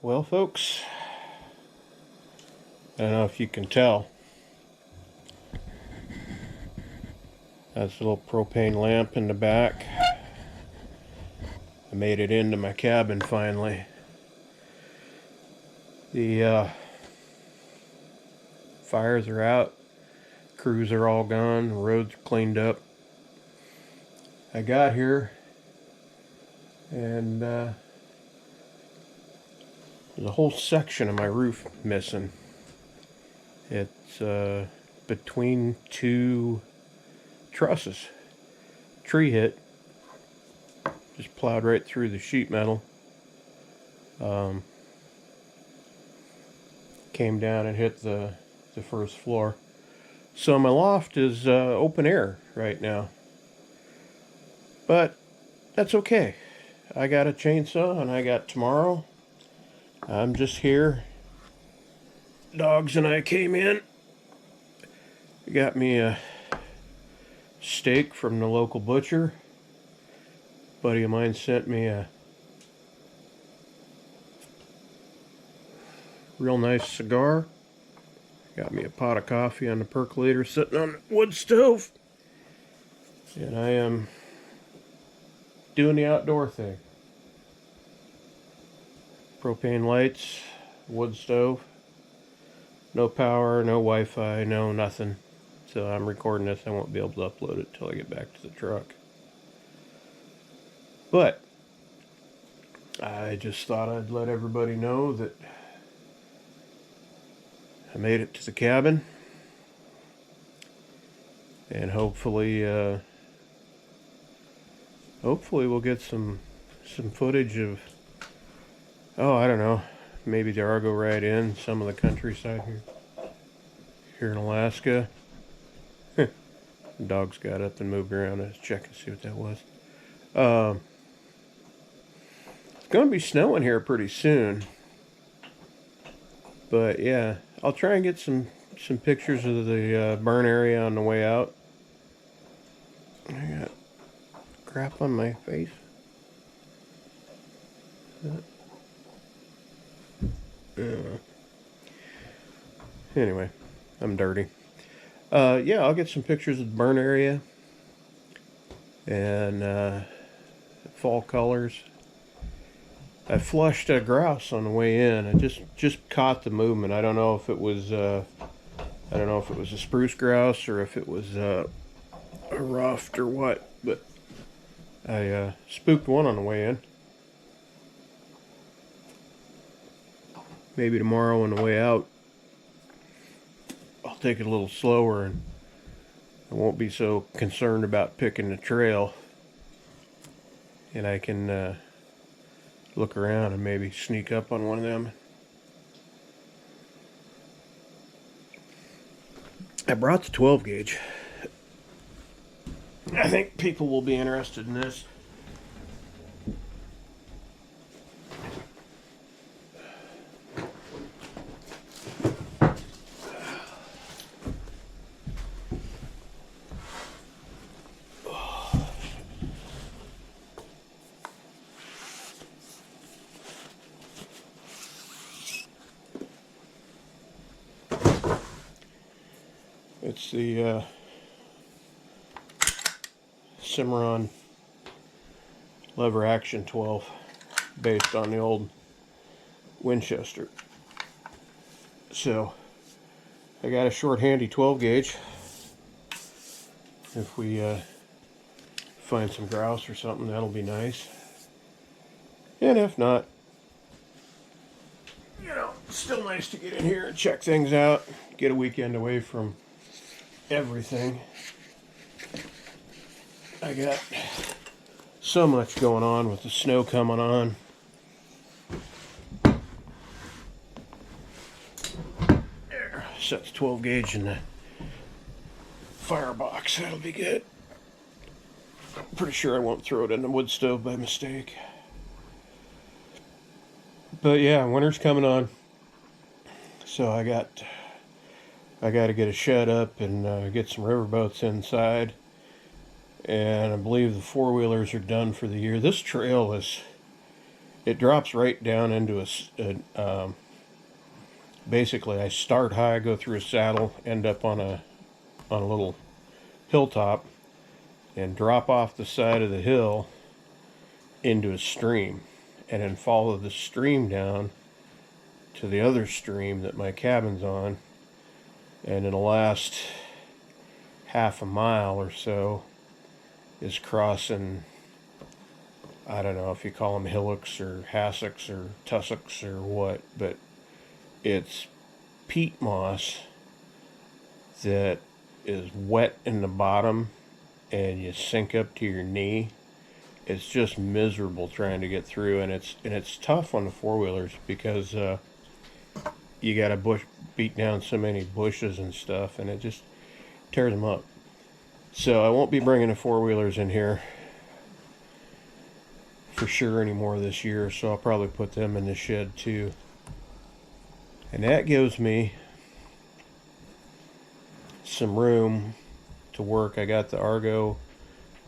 Well, folks, I don't know if you can tell. That's a little propane lamp in the back. I made it into my cabin finally. The fires are out. Crews are all gone. The roads are cleaned up. I got here and there's a whole section of my roof missing. It's between two trusses. Tree hit. Just plowed right through the sheet metal. Came down and hit the first floor. So my loft is open air right now. But that's okay. I got a chainsaw and I got tomorrow. I'm just here. Dogs and I came in. Got me a steak from the local butcher. Buddy of mine sent me a real nice cigar. Got me a pot of coffee on the percolator sitting on the wood stove. And I am doing the outdoor thing. Propane lights, wood stove. No power, no Wi-Fi, no nothing. So I'm recording this. I won't be able to upload it till I get back to the truck. But I just thought I'd let everybody know that I made it to the cabin. And hopefully we'll get some footage of, I don't know, maybe the Argo ride in, some of the countryside here in Alaska. The dogs got up and moved around. I was checking to see what that was. It's going to be snowing here pretty soon. But yeah, I'll try and get some pictures of the burn area on the way out. I got crap on my face. Anyway, I'm dirty. Yeah, I'll get some pictures of the burn area and fall colors. I flushed a grouse on the way in. I just caught the movement. I don't know if it was a spruce grouse or if it was a ruffed or what, but I spooked one on the way in. Maybe tomorrow on the way out, I'll take it a little slower and I won't be so concerned about picking the trail, and I can look around and maybe sneak up on one of them. I brought the 12 gauge. I think people will be interested in this. It's the Cimarron lever action 12 based on the old Winchester. So I got a short handy 12 gauge if we find some grouse or something. That'll be nice, and if not, it's still nice to get in here and check things out, get a weekend away from everything. I got so much going on with the snow coming on. There, set the 12 gauge in the firebox. That'll be good. I'm pretty sure I won't throw it in the wood stove by mistake. But yeah, winter's coming on. So I got to get a shed up and get some riverboats inside. And I believe the four-wheelers are done for the year. This trail is it drops right down into basically I start high, go through a saddle, end up on a little hilltop, and drop off the side of the hill into a stream, and then follow the stream down to the other stream that my cabin's on. And in the last half a mile or so is crossing, I don't know if you call them hillocks or hassocks or tussocks or what, but it's peat moss that is wet in the bottom and you sink up to your knee. It's just miserable trying to get through, and it's tough on the four-wheelers because you got to beat down so many bushes and stuff, and it just tears them up. So I won't be bringing the four-wheelers in here for sure anymore this year, so I'll probably put them in the shed too. And that gives me some room to work. I got the Argo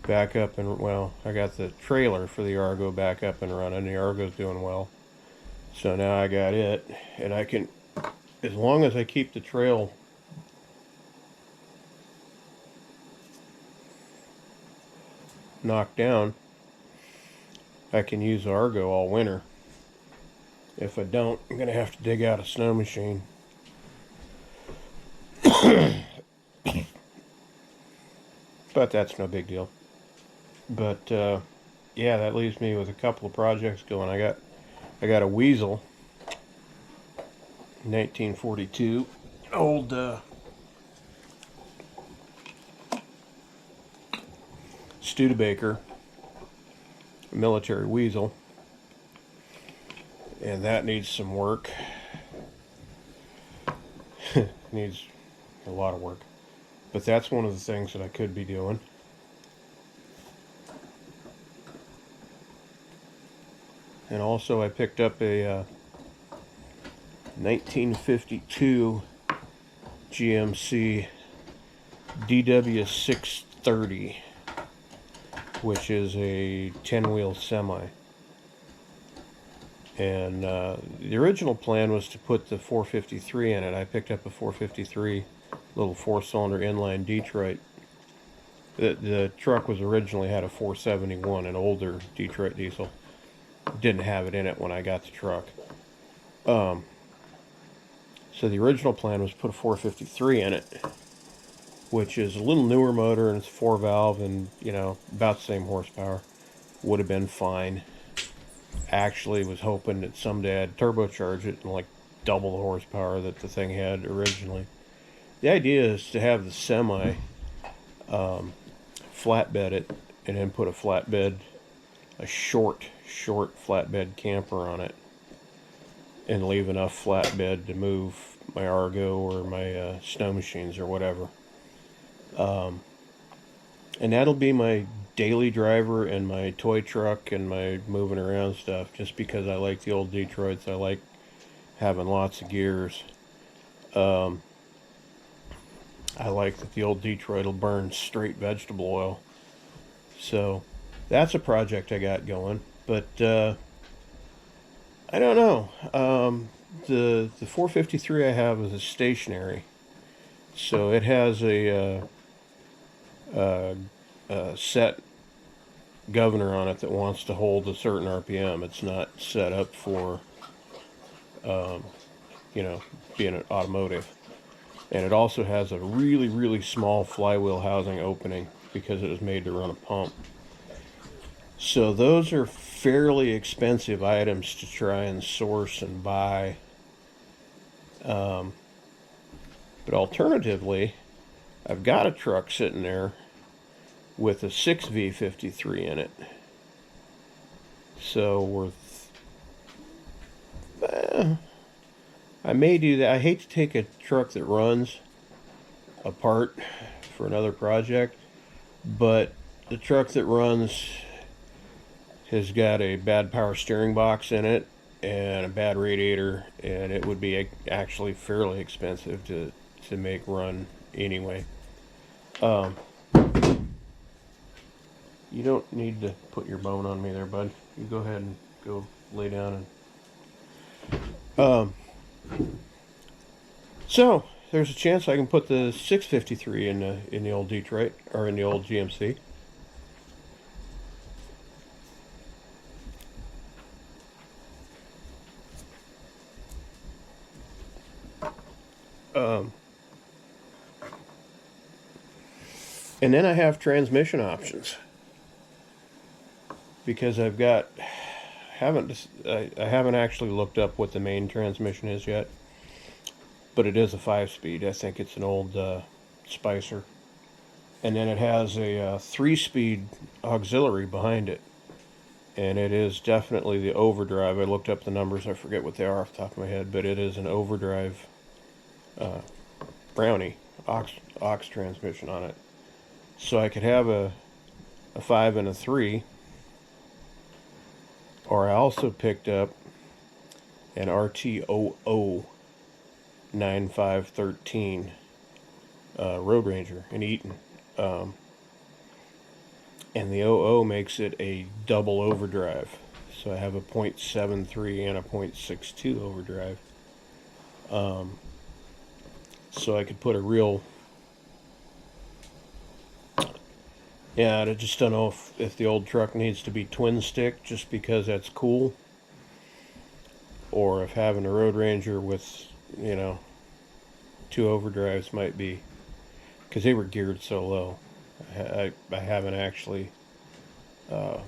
back up, and well, I got the trailer for the Argo back up and running. The Argo's doing well, so now I got it, and I can, as long as I keep the trail knocked down, I can use the Argo all winter. If I don't, I'm gonna have to dig out a snow machine. But that's no big deal. But yeah, that leaves me with a couple of projects going. I got a Weasel 1942 old Studebaker military Weasel, and that needs some work. Needs a lot of work, but that's one of the things that I could be doing. And also I picked up a 1952 GMC DW630, which is a 10-wheel semi. And the original plan was to put the 453 in it. I picked up a 453 little 4-cylinder inline Detroit. The truck was originally had a 471, an older Detroit diesel. Didn't have it in it when I got the truck. So the original plan was to put a 453 in it, which is a little newer motor, and it's 4-valve, and you know, about the same horsepower. Would have been fine. Actually was hoping that someday I'd turbocharge it and like double the horsepower that the thing had originally. The idea is to have the semi flatbed it, and then put a short flatbed camper on it, and leave enough flatbed to move my Argo or my snow machines or whatever. And that'll be my daily driver and my toy truck and my moving around stuff, just because I like the old Detroits. I like having lots of gears. I like that the old Detroit will burn straight vegetable oil. So that's a project I got going. But I don't know. The 453 I have is a stationary, so it has a set governor on it that wants to hold a certain RPM. It's not set up for you know, being an automotive. And it also has a really small flywheel housing opening because it was made to run a pump. So those are fairly expensive items to try and source and buy. But alternatively, I've got a truck sitting there with a 6V53 in it. So worth, I may do that. I hate to take a truck that runs apart for another project, but the truck that runs has got a bad power steering box in it and a bad radiator, and it would be actually fairly expensive to make run anyway. You don't need to put your bone on me there, bud. You go ahead and go lay down and so there's a chance I can put the 653 in the old Detroit or in the old GMC. Um, and then I have transmission options because I haven't actually looked up what the main transmission is yet, but it is a 5-speed. I think it's an old Spicer, and then it has a 3-speed auxiliary behind it, and it is definitely the overdrive. I looked up the numbers. I forget what they are off the top of my head, but it is an overdrive Brownie aux transmission on it. So I could have a 5 and a 3, or I also picked up an RT00 9513 Road Ranger in Eaton. And the 00 makes it a double overdrive. So I have a .73 and a .62 overdrive. So I could put a real... Yeah, I just don't know if the old truck needs to be twin stick just because that's cool, or if having a Road Ranger with, 2 overdrives might be, because they were geared so low. I haven't actually, I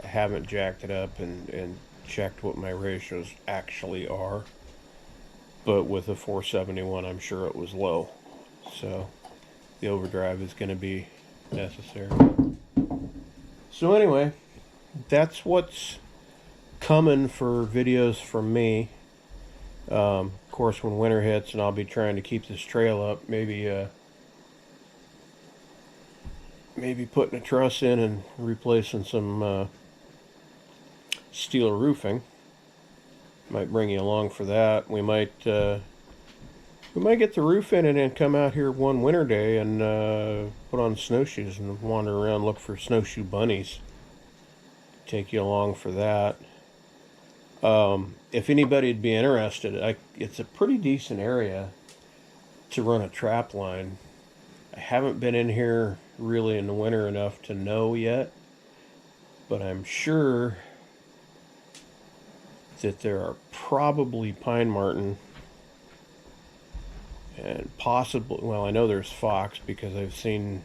haven't jacked it up and checked what my ratios actually are, but with a 471 I'm sure it was low, so the overdrive is going to be necessary. So anyway, that's what's coming for videos from me. Of course, when winter hits and I'll be trying to keep this trail up, maybe putting a truss in and replacing some steel roofing. Might bring you along for that. We might get the roof in and then come out here one winter day and put on snowshoes and wander around, look for snowshoe bunnies. Take you along for that. If anybody'd be interested, it's a pretty decent area to run a trap line. I haven't been in here really in the winter enough to know yet, but I'm sure that there are probably pine marten and possibly, well, I know there's fox because I've seen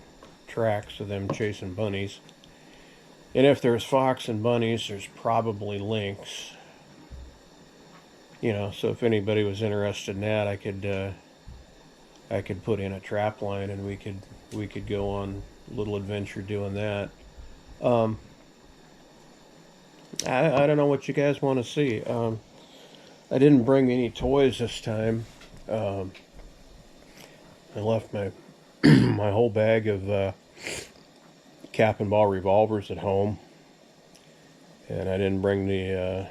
tracks of them chasing bunnies. And if there's fox and bunnies, there's probably lynx. So if anybody was interested in that, I could put in a trap line and we could go on a little adventure doing that. I don't know what you guys want to see. I didn't bring any toys this time. I left my my whole bag of cap and ball revolvers at home, and I didn't bring the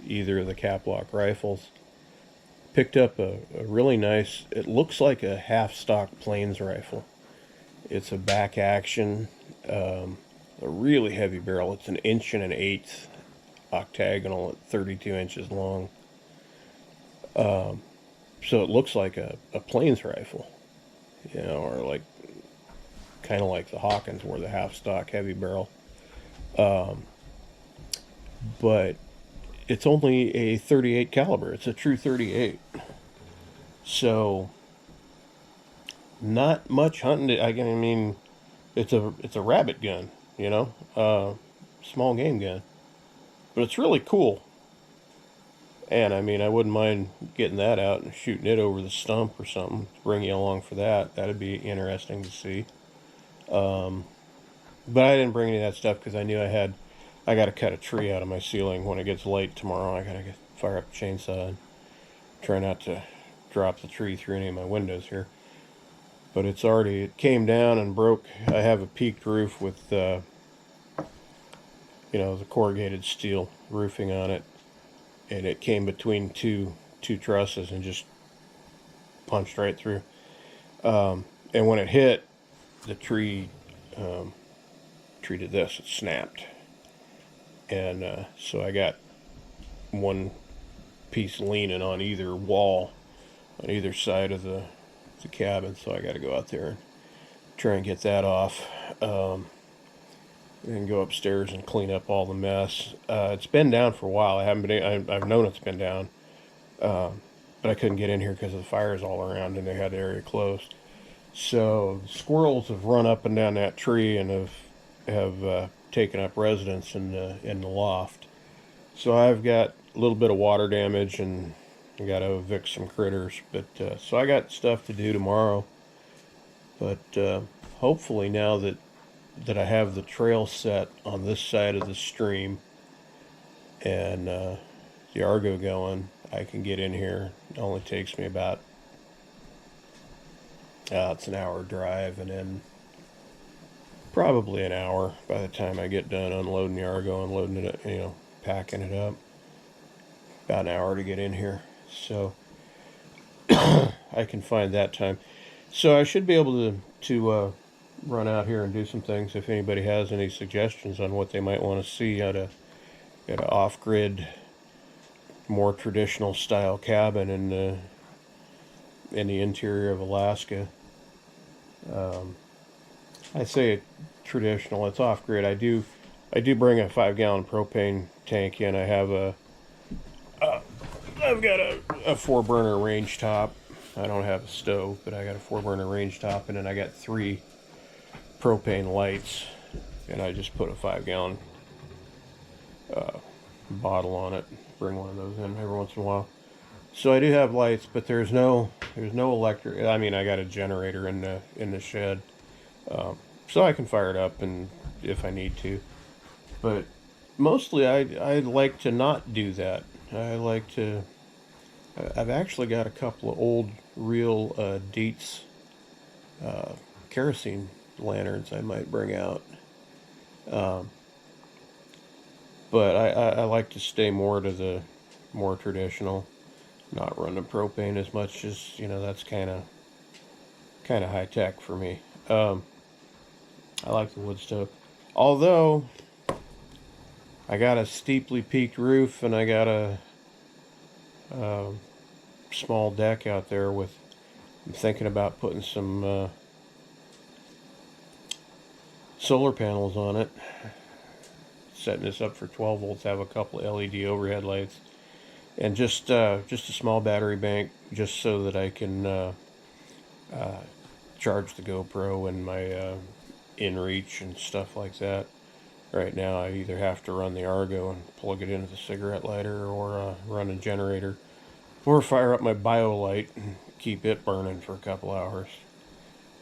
either of the cap lock rifles. Picked up a really nice, it looks like a half stock plains rifle. It's a back action, a really heavy barrel. It's 1 1/8 octagonal at 32 inches long. So it looks like a plains rifle, or like kind of like the Hawkins, where the half stock heavy barrel. But it's only a 38 caliber. It's a true 38. So not much hunting. I mean, it's a rabbit gun, small game gun, but it's really cool. And I mean, I wouldn't mind getting that out and shooting it over the stump or something. Bring you along for that. That'd be interesting to see. But I didn't bring any of that stuff because I knew I got to cut a tree out of my ceiling when it gets late tomorrow. I got to fire up the chainsaw and try not to drop the tree through any of my windows here. But it came down and broke. I have a peaked roof with, the corrugated steel roofing on it. And it came between two trusses and just punched right through. And when it hit, the tree did this. It snapped. and so I got one piece leaning on either wall, on either side of the cabin. So I got to go out there and try and get that off. And go upstairs and clean up all the mess. It's been down for a while. I haven't been. I've known it's been down, but I couldn't get in here because of the fires all around, and they had the area closed. So the squirrels have run up and down that tree and have taken up residence in the loft. So I've got a little bit of water damage, and I got to evict some critters. But so I got stuff to do tomorrow. But hopefully now that I have the trail set on this side of the stream and the Argo going, I can get in here. It only takes me about it's an hour drive, and then probably an hour by the time I get done unloading the Argo, unloading it, packing it up. About an hour to get in here, so I can find that time. So I should be able to run out here and do some things. If anybody has any suggestions on what they might want to see at a off-grid, more traditional style cabin in the interior of Alaska. I say traditional. It's off-grid. I do bring a 5-gallon propane tank in. I've got a 4-burner range top. I don't have a stove, but I got a 4-burner range top, and then I got 3 propane lights, and I just put a 5-gallon bottle on it. Bring one of those in every once in a while. So I do have lights, but there's no electric. I mean, I got a generator in the shed, so I can fire it up and if I need to. But mostly, I like to not do that. I like to. I've actually got a couple of old real Dietz kerosene lanterns I might bring out. But I like to stay more to the more traditional, not run the propane as much as, that's kind of high tech for me. I like the wood stove. Although I got a steeply peaked roof and I got a small deck out there I'm thinking about putting some solar panels on it. Setting this up for 12 volts, have a couple of LED overhead lights, and just a small battery bank, just so that I can charge the GoPro and my InReach and stuff like that. Right now, I either have to run the Argo and plug it into the cigarette lighter, or run a generator, or fire up my BioLite and keep it burning for a couple hours.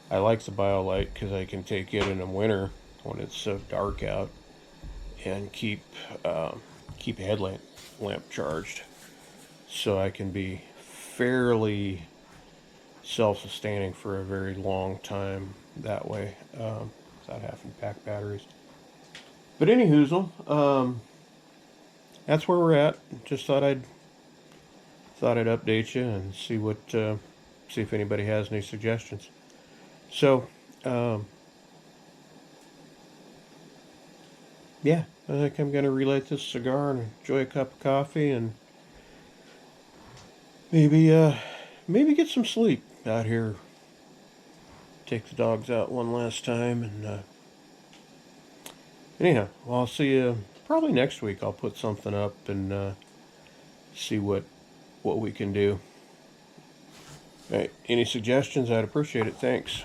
I like the BioLite because I can take it in the winter when it's so dark out and keep a headlamp charged, so I can be fairly self-sustaining for a very long time that way, without having to pack batteries. But anyhoozle, that's where we're at. Just thought I'd update you and see if anybody has any suggestions. So, yeah, I think I'm going to relight this cigar and enjoy a cup of coffee and maybe get some sleep out here. Take the dogs out one last time, and anyhow, well, I'll see you probably next week. I'll put something up and see what we can do. All right, any suggestions? I'd appreciate it. Thanks.